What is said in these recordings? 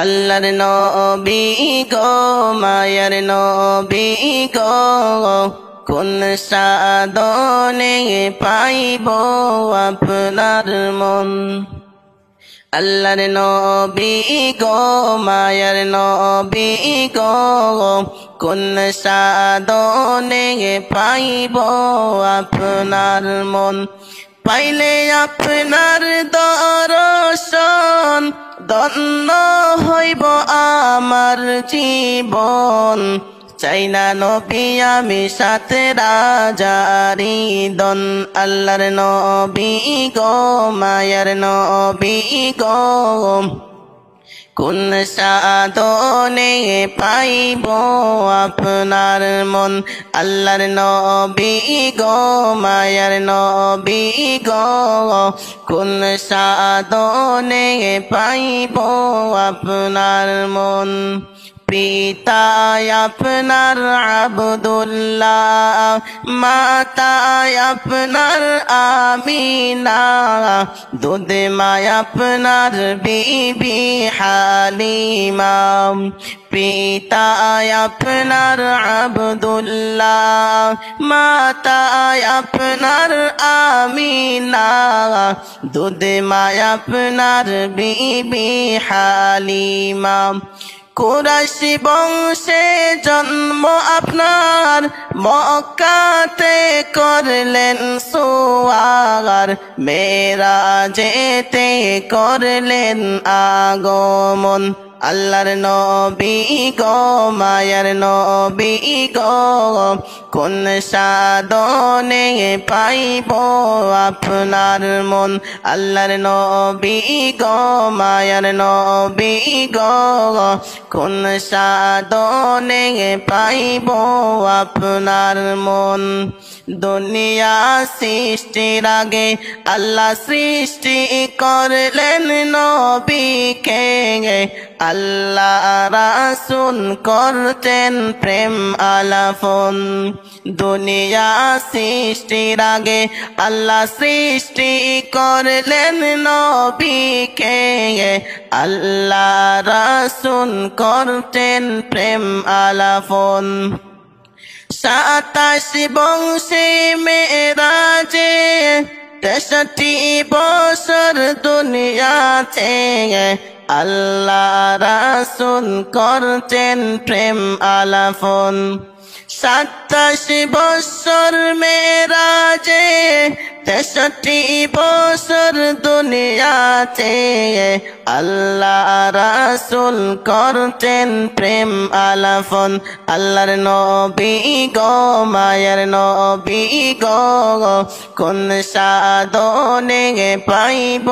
আল্লাহর নবী গো মায়ার নবী গো কোন সাধনে পাইব আপনার মন আল্লাহর নবী গো মায়ার নবী গো কোন সাধনে পাইব আপনার মন পাইলে আপনার দর্শন ধন্য হইব আমার জীবন চাই না নবী আমি সাথে রাজারি দন আল্লাহর নবী গো মায়ার নবী গো কোন সাধনে পাইব আপনার মন আল্লাহর নবী গো মায়ার নবী গো কোন সাধনে পাইব আপনার মন পিতা আপনার আব্দুল্লাহ মাতা আপনার আমিনা দুধ মা আপনার বিবি হালিমা পিতা আপনার আব্দুল্লাহ মাতা আপনার আমিনা দুধ মা আপনার বিবি হালিমা কুরাইশি বংশে জন্ম আপনার মক্কাতে করলেন সুয়ার মেরাজেতে করলেন আগমন আল্লাহর নবী গো মায়ার নবী গো কোন সাধনে পাইব আপনার মন আল্লাহর নবী গো মায়ার নবী গো কোন সাধনে পাইব আপনার মন দুনিয়া সৃষ্টির আগে আল্লাহ সৃষ্টি করলেন নবীকে আল্লাহ রাসূল করতেন প্রেম আলাপন দুনিয়া সৃষ্টির আগে আল্লাহ সৃষ্টি করলেন নবীকে আল্লাহ রাসূল করতেন প্রেম আলাপন 27 বংশে মেরাজে 63 বছর দুনিয়াতে আল্লাহ রাসূল করতেন প্রেম আলাপন 27 বছর মেরাজে 63 বছর দুনিয়াতে আল্লাহ রাসূল করতেন প্রেম আলাপন আল্লাহর নবী গো মায়ার নবী গো কোন সাধনে পাইব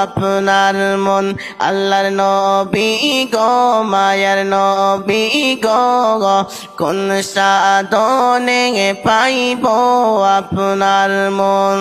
আপনার মন আল্লাহর নবী গো মায়ার নবী গো কোন সাধনে পাইব আপনার মন